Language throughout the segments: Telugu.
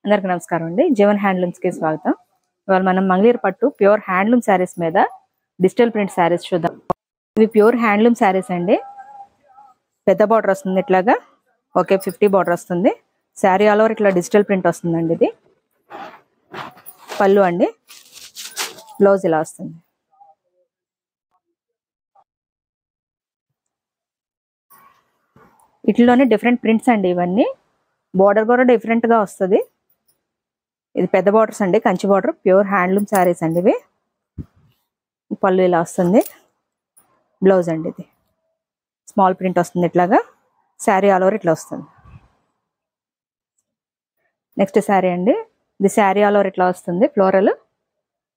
అందరికీ నమస్కారం అండి. జీవన్ హ్యాండ్లూమ్స్ కి స్వాగతం. ఇవాళ మనం మంగళగిరి పట్టు ప్యూర్ హ్యాండ్లూమ్ శారీస్ మీద డిజిటల్ ప్రింట్ శారీస్ చూద్దాం. ఇవి ప్యూర్ హ్యాండ్లూమ్ శారీస్ అండి. పెద్ద బార్డర్ వస్తుంది, ఇట్లాగా ఓకే 50 బార్డర్ వస్తుంది. శారీ ఆల్ ఓవర్ ఇట్లా డిజిటల్ ప్రింట్ వస్తుందండి. ఇది పళ్ళు అండి. బ్లౌజ్ ఇలా వస్తుంది. వీటిలోనే డిఫరెంట్ ప్రింట్స్ అండి. ఇవన్నీ బార్డర్ కూడా డిఫరెంట్ గా వస్తుంది. ఇది పెద్ద బార్డర్స్ అండి, Kanchi border, pure handloom saris అండి ఇవి. పళ్ళు ఇలా వస్తుంది. బ్లౌజ్ అండి ఇది స్మాల్ ప్రింట్ వస్తుంది. ఇట్లాగా శారీ ఆల్ ఓవర్ ఇట్లా వస్తుంది. నెక్స్ట్ శారీ అండి. ఇది శారీ ఆల్ ఓవర్ ఇట్లా వస్తుంది, ఫ్లోరల్.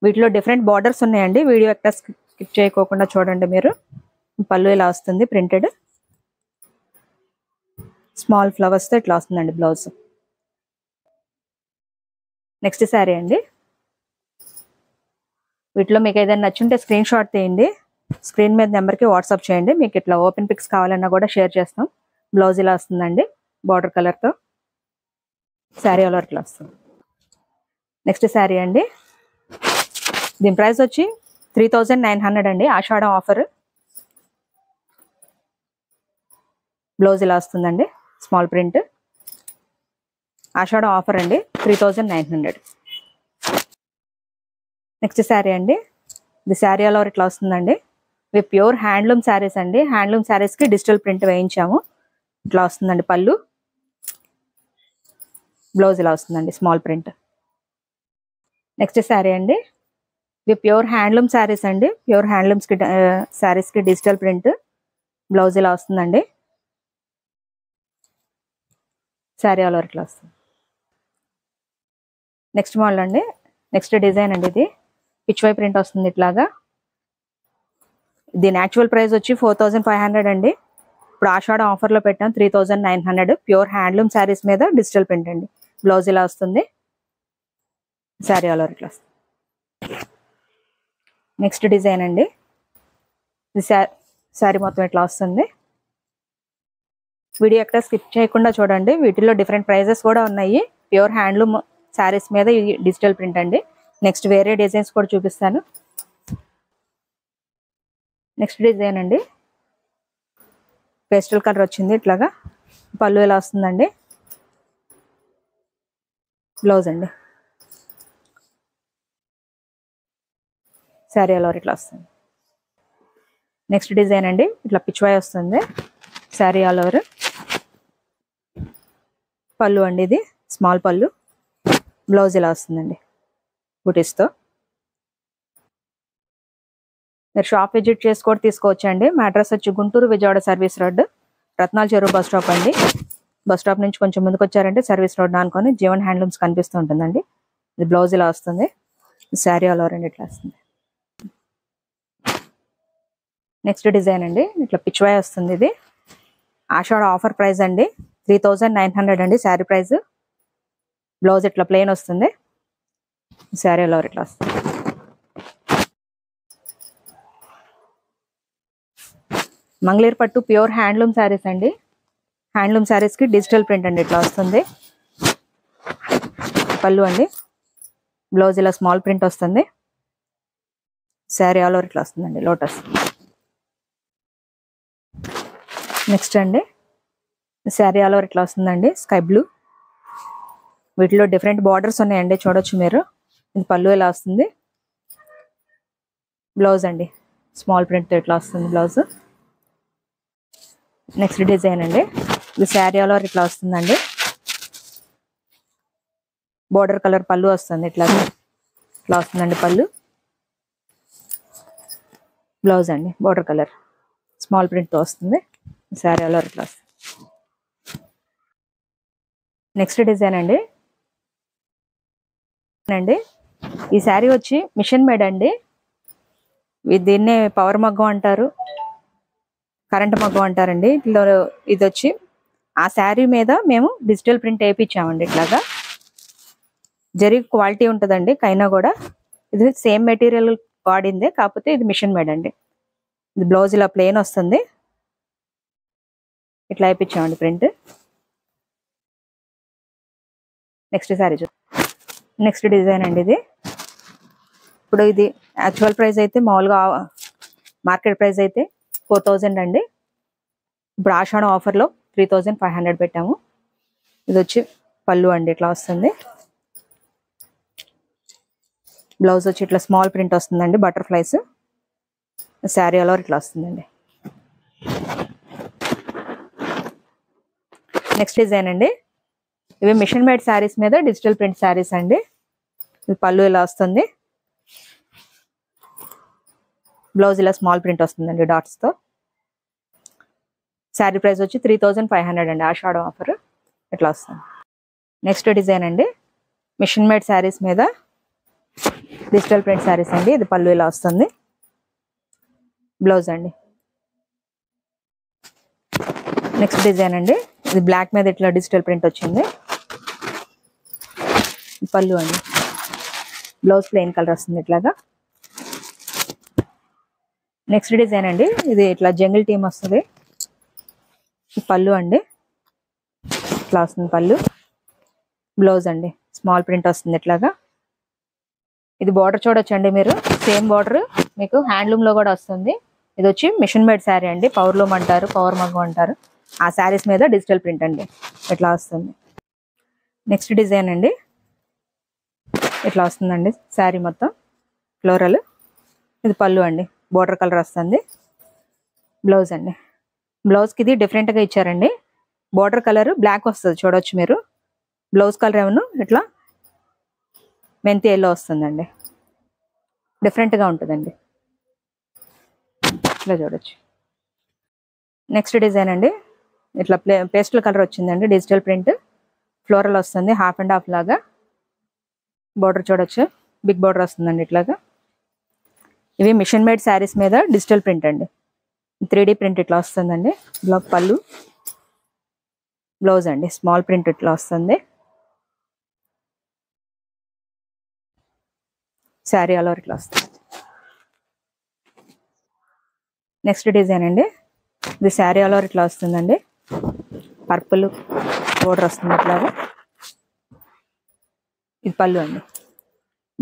వీటిలో డిఫరెంట్ బార్డర్స్ ఉన్నాయండి. వీడియో ఎక్కడ స్కిప్ చేయకోకుండా చూడండి మీరు. పళ్ళు ఇలా వస్తుంది, ప్రింటెడ్ స్మాల్ ఫ్లవర్స్తో ఇట్లా వస్తుందండి బ్లౌజ్. నెక్స్ట్ శారీ అండి. వీటిలో మీకు ఏదైనా నచ్చుంటే స్క్రీన్ షాట్ తీయండి, స్క్రీన్ మీద నెంబర్కి వాట్సాప్ చేయండి. మీకు ఇట్లా ఓపెన్ పిక్స్ కావాలన్నా కూడా షేర్ చేస్తాం. బ్లౌజ్ ఇలా వస్తుందండి, బార్డర్ కలర్తో. శారీ ఆల్ ఓవర్ ఇట్లా వస్తుంది. నెక్స్ట్ శారీ అండి. దీని ప్రైస్ వచ్చి 3900 అండి, ఆషాఢం ఆఫర్. బ్లౌజ్ ఇలా వస్తుందండి, స్మాల్ ప్రింట్. ఆషాఢం ఆఫర్ అండి, 3900. నెక్స్ట్ శారీ అండి. ఇది శారీ ఆల్ ఓవర్ ఇట్లా వస్తుందండి. ఇవి ప్యూర్ హ్యాండ్లూమ్ శారీస్ అండి. హ్యాండ్లూమ్ శారీస్కి డిజిటల్ ప్రింట్ వేయించాము. ఇట్లా వస్తుందండి పళ్ళు. బ్లౌజ్ ఇలా వస్తుందండి, స్మాల్ ప్రింట్. నెక్స్ట్ శారీ అండి. ఇవి ప్యూర్ హ్యాండ్లూమ్ శారీస్ అండి. ప్యూర్ హ్యాండ్లూమ్స్కి శారీస్కి డిజిటల్ ప్రింట్. బ్లౌజ్ ఇలా వస్తుందండి. శారీ ఆల్ ఓవర్ ఇట్లా వస్తుంది. నెక్స్ట్ మోడల్ అండి. నెక్స్ట్ డిజైన్ అండి. ఇది పిచ్వై ప్రింట్ వస్తుంది ఇట్లాగా. దీని యాక్చువల్ ప్రైస్ వచ్చి 4500 అండి. ఇప్పుడు ఆషాఢం ఆఫర్లో పెట్టాం 3900. ప్యూర్ హ్యాండ్లూమ్ శారీస్ మీద డిజిటల్ ప్రింట్ అండి. బ్లౌజ్ ఇలా వస్తుంది. శారీ ఆల్ ఓవర్ ఇట్లా వస్తుంది. నెక్స్ట్ డిజైన్ అండి. ఇది శారీ మొత్తం ఇట్లా వస్తుంది. వీడియో ఎక్కడ స్కిప్ చేయకుండా చూడండి. వీటిల్లో డిఫరెంట్ ప్రైజెస్ కూడా ఉన్నాయి. ప్యూర్ హ్యాండ్లూమ్ శారీస్ మీద ఇది డిజిటల్ ప్రింట్ అండి. నెక్స్ట్ వేరే డిజైన్స్ కూడా చూపిస్తాను. నెక్స్ట్ డిజైన్ అండి. పేస్టల్ కలర్ వచ్చింది ఇట్లాగా. పళ్ళు ఇలా వస్తుందండి. బ్లౌజ్ అండి. శారీ ఆల్ ఓవర్ ఇట్లా వస్తుంది. నెక్స్ట్ డిజైన్ అండి. ఇట్లా పిచ్వై వస్తుంది. Sari all over. పళ్ళు అండి, ఇది స్మాల్ పళ్ళు. బ్లౌజ్ ఇలా వస్తుందండి బుటీస్తో. మీరు షాప్ విజిట్ చేసి కూడా తీసుకోవచ్చండి. మా అడ్రస్ వచ్చి గుంటూరు విజయవాడ సర్వీస్ రోడ్, రత్నాల చెరువు బస్ స్టాప్ అండి. బస్ స్టాప్ నుంచి కొంచెం ముందుకు వచ్చారంటే సర్వీస్ రోడ్ అనుకొని జీవన్ హ్యాండ్లూమ్స్ కనిపిస్తూ ఉంటుందండి. ఇది బ్లౌజ్ ఇలా వస్తుంది. శారీ ఆల్ ఓవర్ అండి ఇట్లా వస్తుంది. నెక్స్ట్ డిజైన్ అండి. ఇట్లా పిచ్వై వస్తుంది. ఇది ఆషాఢ ఆఫర్ ప్రైస్ అండి, 3900 అండి శారీ ప్రైస్. బ్లౌజ్ ఇట్లా ప్లెయిన్ వస్తుంది. శారీ ఆల్ ఓవర్ ఇట్లా వస్తుంది. మంగళగిరి పట్టు ప్యూర్ హ్యాండ్లూమ్ శారీస్ అండి. హ్యాండ్లూమ్ శారీస్కి డిజిటల్ ప్రింట్ అండి ఇట్లా వస్తుంది. పళ్ళు అండి. బ్లౌజ్ ఇలా స్మాల్ ప్రింట్ వస్తుంది. శారీ ఆల్ ఓవర్ ఇట్లా వస్తుందండి, లోటస్. నెక్స్ట్ అండి. శారీ ఆల్ ఓవర్ ఇట్లా వస్తుందండి, స్కై బ్లూ. వీటిలో డిఫరెంట్ బార్డర్స్ ఉన్నాయండి, చూడొచ్చు మీరు. ఇది పళ్ళు ఇలా వస్తుంది. బ్లౌజ్ అండి స్మాల్ ప్రింట్తో ఇట్లా వస్తుంది బ్లౌజ్. నెక్స్ట్ డిజైన్ అండి. ఇది శారీ ఆల్ ఓవర్ ఇట్లా వస్తుందండి. బార్డర్ కలర్ పళ్ళు వస్తుంది. ఇట్లా వస్తుందండి పళ్ళు. బ్లౌజ్ అండి బార్డర్ కలర్ స్మాల్ ప్రింట్తో వస్తుంది. శారీ ఆల్ ఓవర్ ఇట్లా వస్తుంది. నెక్స్ట్ డిజైన్ అండి. ఈ శారీ వచ్చి మిషన్ మేడ్ అండి. దీన్నే పవర్ మగ్గం అంటారు, కరెంట్ మగ్గం అంటారండి. ఇది వచ్చి ఆ శారీ మీద మేము డిజిటల్ ప్రింట్ వేయించామండి. ఇట్లాగా జరీ క్వాలిటీ ఉంటుందండి కైనా కూడా. ఇది సేమ్ మెటీరియల్ వాడిందే, కాకపోతే ఇది మిషన్ మేడ్ అండి. ఇది బ్లౌజ్ ఇలా ప్లెయిన్ వస్తుంది. ఇట్లా వేయించామండి print. Next sari next design అండి ఇది. ఇప్పుడు ఇది యాక్చువల్ ప్రైస్ అయితే మామూలుగా మార్కెట్ ప్రైస్ అయితే 4000 అండి. ఇప్పుడు ఆషాఢం ఆఫర్లో 3500 పెట్టాము. ఇది వచ్చి పళ్ళు అండి, ఇట్లా వస్తుంది. బ్లౌజ్ వచ్చి ఇట్లా స్మాల్ ప్రింట్ వస్తుందండి, బటర్ఫ్లైస్. శారీ ఆల్ ఓవర్ ఇట్లా వస్తుందండి. నెక్స్ట్ డిజైన్ అండి. ఇవి మిషన్ మేడ్ శారీస్ మీద డిజిటల్ ప్రింట్ శారీస్ అండి. ఇది పళ్ళు ఇలా వస్తుంది. బ్లౌజ్ ఇలా స్మాల్ ప్రింట్ వస్తుందండి డాట్స్తో. శారీ ప్రైస్ వచ్చి 3500 అండి, ఆషాఢం ఆఫర్ ఇట్లా వస్తుంది. నెక్స్ట్ డిజైన్ అండి. మిషన్ మేడ్ శారీస్ మీద డిజిటల్ ప్రింట్ శారీస్ అండి. ఇది పళ్ళు ఇలా వస్తుంది. బ్లౌజ్ అండి. నెక్స్ట్ డిజైన్ అండి. ఇది బ్లాక్ మీద ఇట్లా డిజిటల్ ప్రింట్ వచ్చింది. పళ్ళు అండి. బ్లౌజ్ ప్లెయిన్ కలర్ వస్తుంది ఇట్లాగా. నెక్స్ట్ డిజైన్ అండి. ఇది ఇట్లా జంగిల్ టీమ్ వస్తుంది. పళ్ళు అండి, ఇట్లా వస్తుంది పళ్ళు. బ్లౌజ్ అండి, స్మాల్ ప్రింట్ వస్తుంది ఇట్లాగా. ఇది బార్డర్ చూడొచ్చండి మీరు, సేమ్ బార్డర్ మీకు హ్యాండ్లూమ్ లో కూడా వస్తుంది. ఇది వచ్చి మిషన్ మేడ్ శారీ అండి, పవర్ లూమ్ అంటారు, పవర్ మగ్గం అంటారు. ఆ శారీస్ మీద డిజిటల్ ప్రింట్ అండి, ఇట్లా వస్తుంది. నెక్స్ట్ డిజైన్ అండి. ఇట్లా వస్తుందండి శారీ మొత్తం ఫ్లోరల్. ఇది పళ్ళు అండి, బార్డర్ కలర్ వస్తుంది. బ్లౌజ్ అండి. బ్లౌజ్కి ఇది డిఫరెంట్గా ఇచ్చారండి. బార్డర్ కలర్ బ్లాక్ వస్తుంది చూడవచ్చు మీరు. బ్లౌజ్ కలర్ ఏమన్నా ఇట్లా మెంతి ఎల్లో వస్తుందండి, డిఫరెంట్గా ఉంటుందండి, ఇట్లా చూడొచ్చు. నెక్స్ట్ డిజైన్ అండి. ఇట్లా పేస్టల్ కలర్ వచ్చిందండి, డిజిటల్ ప్రింట్ ఫ్లోరల్ వస్తుంది, హాఫ్ అండ్ హాఫ్ లాగా. బార్డర్ చూడొచ్చు, బిగ్ బార్డర్ వస్తుందండి ఇట్లాగా. ఇవి మిషన్ మేడ్ శారీస్ మీద డిజిటల్ ప్రింట్ అండి, 3D ప్రింట్ ఇట్లా వస్తుందండి. పళ్ళు, బ్లౌజ్ అండి, స్మాల్ ప్రింట్ ఇట్లా వస్తుంది. శారీ ఆల్ ఓవర్ ఇట్లా వస్తుంది. నెక్స్ట్ డిజైన్ అండి. ఇది శారీ ఆల్ ఓవర్ ఇట్లా వస్తుందండి. పర్పుల్ బోర్డర్ వస్తుంది ఇట్లాగా. ఇది పళ్ళు అండి.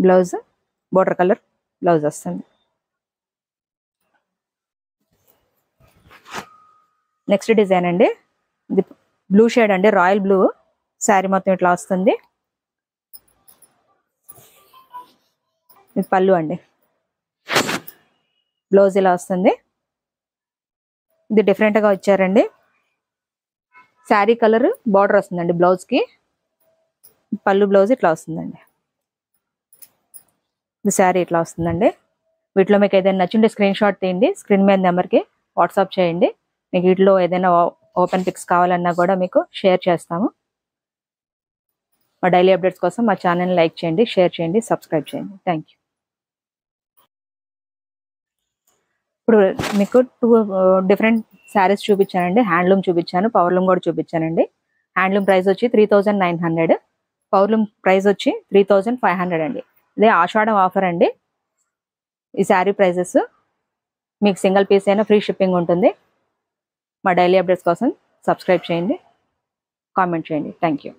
బ్లౌజ్ బోర్డర్ కలర్ బ్లౌజ్ వస్తుంది. నెక్స్ట్ డిజైన్ అండి. ఇది బ్లూ షేడ్ అండి, రాయల్ బ్లూ. శారీ మొత్తం ఇట్లా వస్తుంది. ఇది పళ్ళు అండి. బ్లౌజ్ ఇలా వస్తుంది. ఇది డిఫరెంట్గా వచ్చారండి. శారీ కలర్ బార్డర్ వస్తుందండి బ్లౌజ్కి. పళ్ళు బ్లౌజ్ ఇట్లా వస్తుందండి. ఇది శారీ ఇట్లా వస్తుందండి. వీటిలో మీకు ఏదైనా నచ్చింటే స్క్రీన్ షాట్ తీయండి, స్క్రీన్ మీద నెంబర్కి వాట్సాప్ చేయండి. మీకు వీటిలో ఏదైనా ఓపెన్ పిక్స్ కావాలన్నా కూడా మీకు షేర్ చేస్తాము. మా డైలీ అప్డేట్స్ కోసం మా ఛానల్ని లైక్ చేయండి, షేర్ చేయండి, సబ్స్క్రైబ్ చేయండి. Thank you. ఇప్పుడు మీకు 2 డిఫరెంట్ శారీస్ చూపించానండి. హ్యాండ్లూమ్ చూపించాను, పవర్లూమ్ కూడా చూపించానండి. హ్యాండ్లూమ్ ప్రైస్ వచ్చి 3900, పవర్లూమ్ ప్రైస్ వచ్చి 3500 అండి. ఇదే ఆషాఢం ఆఫర్ అండి. ఈ శారీ ప్రైజెస్ మీకు సింగిల్ పీస్ అయినా ఫ్రీ షిప్పింగ్ ఉంటుంది. మా డైలీ అప్డేట్స్ కోసం సబ్స్క్రైబ్ చేయండి, కామెంట్ చేయండి. Thank you.